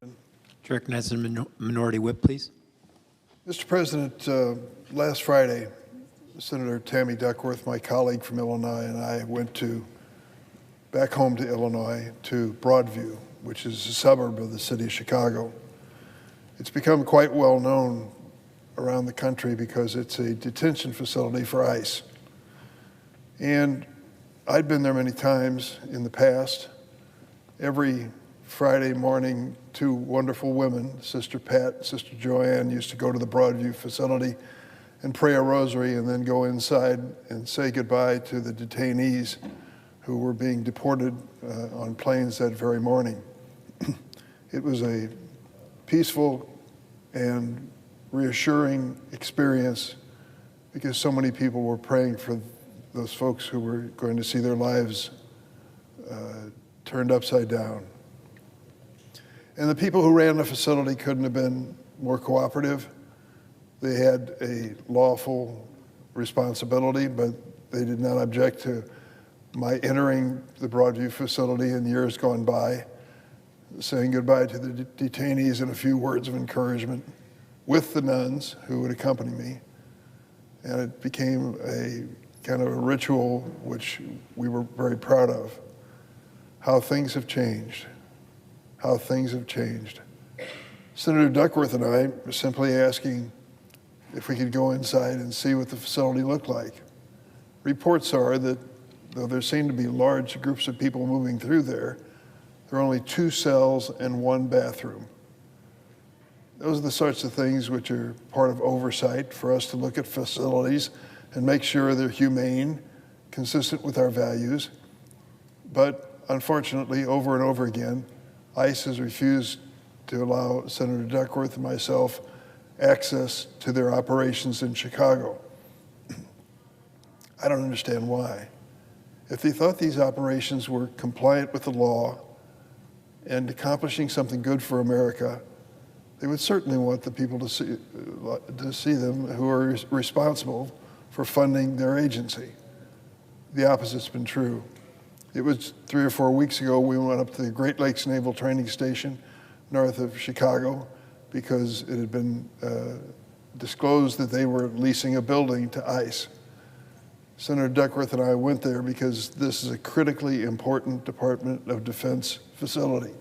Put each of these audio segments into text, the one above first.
To recognize the minority whip, please. Mr. President, last Friday, Senator Tammy Duckworth, my colleague from Illinois, and I went back home to Illinois to Broadview, which is a suburb of the city of Chicago. It's become quite well known around the country because it's a detention facility for ICE. And I'd been there many times in the past. Every Friday morning, two wonderful women, Sister Pat and Sister Joanne, used to go to the Broadview facility and pray a rosary and then go inside and say goodbye to the detainees who were being deported on planes that very morning. It was a peaceful and reassuring experience because so many people were praying for those folks who were going to see their lives turned upside down. And the people who ran the facility couldn't have been more cooperative. They had a lawful responsibility, but they did not object to my entering the Broadview facility in years gone by, saying goodbye to the detainees and a few words of encouragement with the nuns who would accompany me. And it became a kind of a ritual which we were very proud of. How things have changed. How things have changed. Senator Duckworth and I were simply asking if we could go inside and see what the facility looked like. Reports are that though there seem to be large groups of people moving through there are only 2 cells and 1 bathroom. Those are the sorts of things which are part of oversight for us to look at facilities and make sure they're humane, consistent with our values. But unfortunately, over and over again, ICE has refused to allow Senator Duckworth and myself access to their operations in Chicago. I don't understand why. If they thought these operations were compliant with the law and accomplishing something good for America, they would certainly want the people to see them who are responsible for funding their agency. The opposite's been true. It was 3 or 4 weeks ago we went up to the Great Lakes Naval Training Station north of Chicago because it had been disclosed that they were leasing a building to ICE. Senator Duckworth and I went there because this is a critically important Department of Defense facility.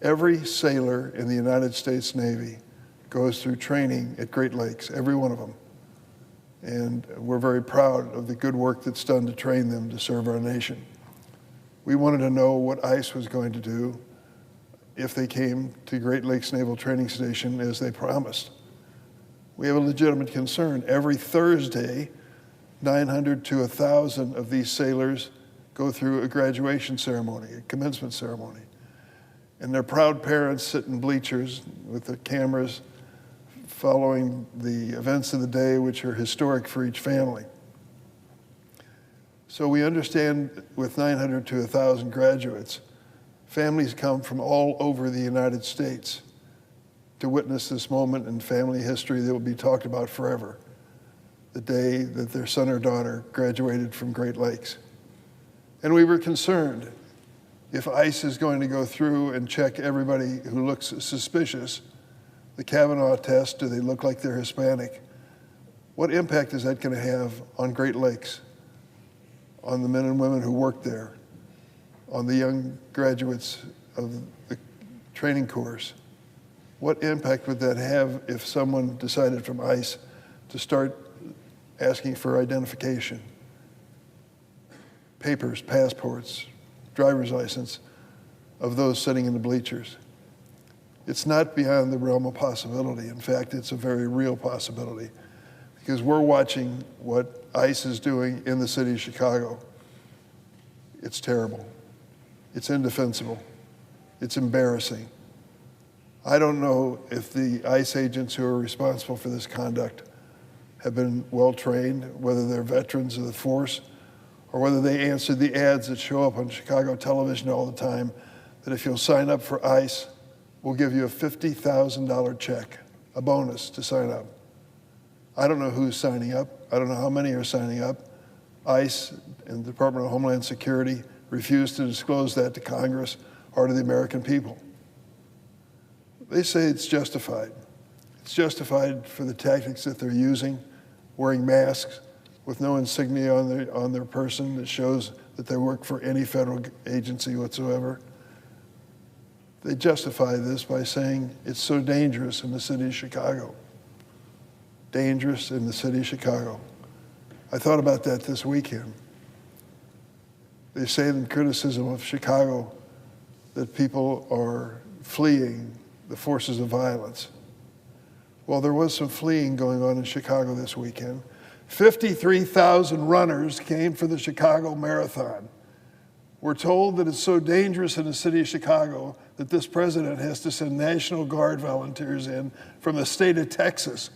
Every sailor in the United States Navy goes through training at Great Lakes, every one of them. And we're very proud of the good work that's done to train them to serve our nation. We wanted to know what ICE was going to do if they came to Great Lakes Naval Training Station as they promised. We have a legitimate concern. Every Thursday, 900 to 1,000 of these sailors go through a graduation ceremony, a commencement ceremony. And their proud parents sit in bleachers with their cameras following the events of the day, which are historic for each family. So we understand with 900 to 1,000 graduates, families come from all over the United States to witness this moment in family history that will be talked about forever, the day that their son or daughter graduated from Great Lakes. And we were concerned if ICE is going to go through and check everybody who looks suspicious, the Kavanaugh test, do they look like they're Hispanic? What impact is that going to have on Great Lakes? On the men and women who work there, on the young graduates of the training course. What impact would that have if someone decided from ICE to start asking for identification, papers, passports, driver's license of those sitting in the bleachers? It's not beyond the realm of possibility. In fact, it's a very real possibility because we're watching what ICE is doing in the city of Chicago. It's terrible. It's indefensible. It's embarrassing. I don't know if the ICE agents who are responsible for this conduct have been well trained, whether they're veterans of the force, or whether they answered the ads that show up on Chicago television all the time that if you'll sign up for ICE, we'll give you a $50,000 check, a bonus to sign up. I don't know who's signing up. I don't know how many are signing up. ICE and the Department of Homeland Security refused to disclose that to Congress or to the American people. They say it's justified. It's justified for the tactics that they're using, wearing masks with no insignia on their person that shows that they work for any federal agency whatsoever. They justify this by saying it's so dangerous in the city of Chicago. Dangerous in the city of Chicago. I thought about that this weekend. They say in criticism of Chicago that people are fleeing the forces of violence. Well, there was some fleeing going on in Chicago this weekend. 53,000 runners came for the Chicago Marathon. We're told that it's so dangerous in the city of Chicago that this president has to send National Guard volunteers in from the state of Texas,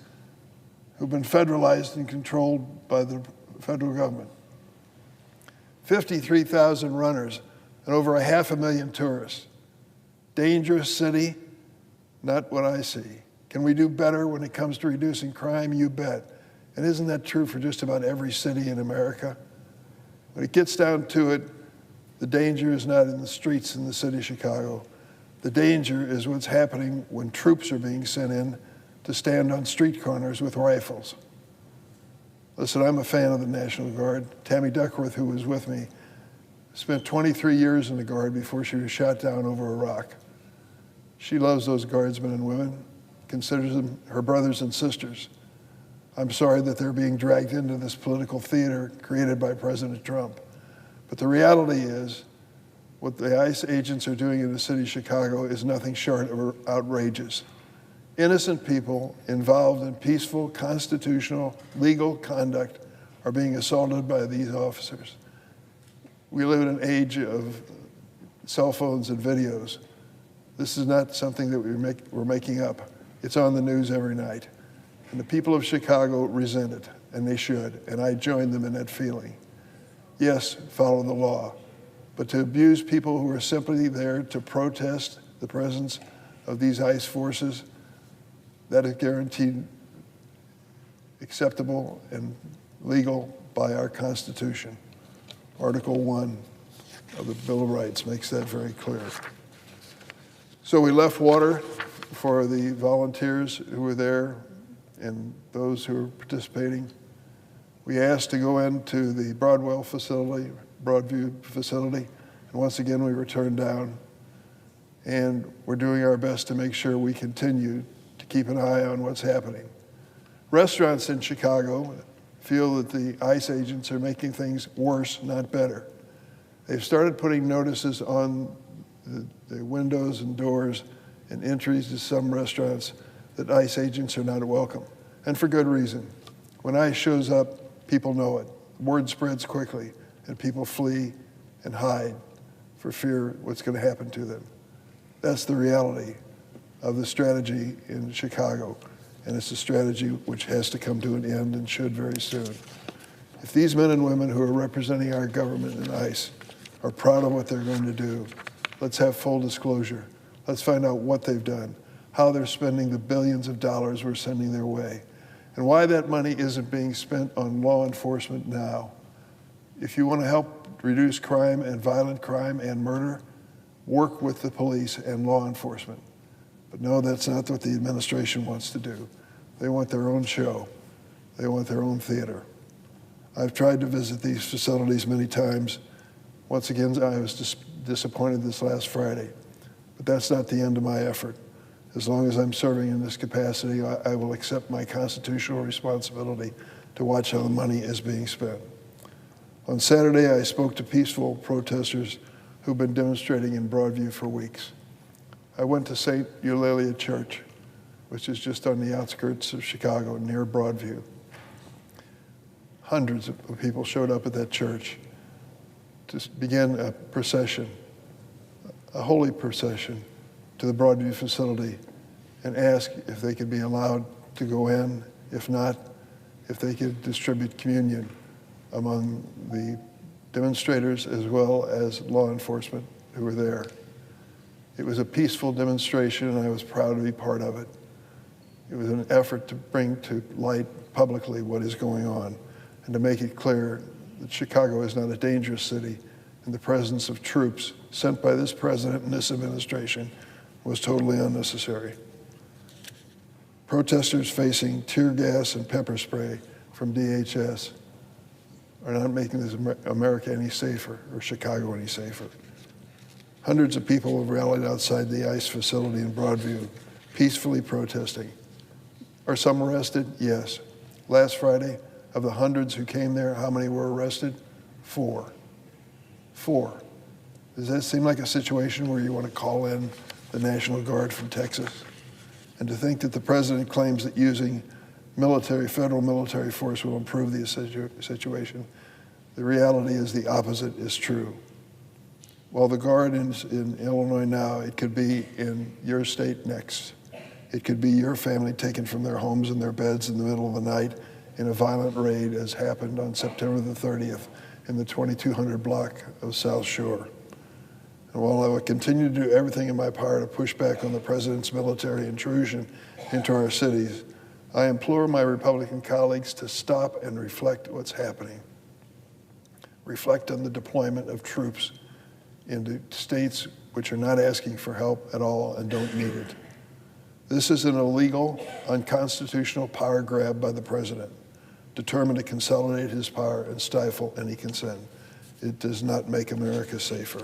who've been federalized and controlled by the federal government. 53,000 runners and over 500,000 tourists. Dangerous city? Not what I see. Can we do better when it comes to reducing crime? You bet. And isn't that true for just about every city in America? When it gets down to it, the danger is not in the streets in the city of Chicago. The danger is what's happening when troops are being sent in to stand on street corners with rifles. Listen, I'm a fan of the National Guard. Tammy Duckworth, who was with me, spent 23 years in the Guard before she was shot down over Iraq. She loves those Guardsmen and women, considers them her brothers and sisters. I'm sorry that they're being dragged into this political theater created by President Trump. But the reality is, what the ICE agents are doing in the city of Chicago is nothing short of outrageous. Innocent people involved in peaceful, constitutional, legal conduct are being assaulted by these officers. We live in an age of cell phones and videos. This is not something that we're making up. It's on the news every night. And the people of Chicago resent it, and they should, and I join them in that feeling. Yes, follow the law, but to abuse people who are simply there to protest the presence of these ICE forces, that is guaranteed acceptable and legal by our Constitution. Article 1 of the Bill of Rights makes that very clear. So we left water for the volunteers who were there and those who were participating. We asked to go into the Broadview facility, and once again we were turned down. And we're doing our best to make sure we continue to keep an eye on what's happening. Restaurants in Chicago feel that the ICE agents are making things worse, not better. They've started putting notices on the windows and doors and entries to some restaurants that ICE agents are not welcome, and for good reason. When ICE shows up, people know it. Word spreads quickly, and people flee and hide for fear what's going to happen to them. That's the reality of the strategy in Chicago, and it's a strategy which has to come to an end and should very soon. If these men and women who are representing our government and ICE are proud of what they're going to do, let's have full disclosure. Let's find out what they've done, how they're spending the billions of dollars we're sending their way, and why that money isn't being spent on law enforcement now. If you want to help reduce crime and violent crime and murder, work with the police and law enforcement. But no, that's not what the administration wants to do. They want their own show. They want their own theater. I've tried to visit these facilities many times. Once again, I was disappointed this last Friday. But that's not the end of my effort. As long as I'm serving in this capacity, I will accept my constitutional responsibility to watch how the money is being spent. On Saturday, I spoke to peaceful protesters who've been demonstrating in Broadview for weeks. I went to St. Eulalia Church, which is just on the outskirts of Chicago, near Broadview. Hundreds of people showed up at that church to begin a procession, a holy procession, to the Broadview facility and ask if they could be allowed to go in. If not, if they could distribute communion among the demonstrators as well as law enforcement who were there. It was a peaceful demonstration, and I was proud to be part of it. It was an effort to bring to light publicly what is going on and to make it clear that Chicago is not a dangerous city in the presence of troops sent by this president and this administration was totally unnecessary. Protesters facing tear gas and pepper spray from DHS are not making this America any safer or Chicago any safer. Hundreds of people have rallied outside the ICE facility in Broadview, peacefully protesting. Are some arrested? Yes. Last Friday, of the hundreds who came there, how many were arrested? 4. 4. Does that seem like a situation where you want to call in the National Guard from Texas? And to think that the president claims that using federal military force will improve the situation, the reality is the opposite is true. While the Guard is in Illinois now, it could be in your state next. It could be your family taken from their homes and their beds in the middle of the night in a violent raid as happened on September the 30th in the 2200 block of South Shore. And while I will continue to do everything in my power to push back on the president's military intrusion into our cities, I implore my Republican colleagues to stop and reflect what's happening. Reflect on the deployment of troops into states which are not asking for help at all and don't need it. This is an illegal, unconstitutional power grab by the president, determined to consolidate his power and stifle any consent. It does not make America safer.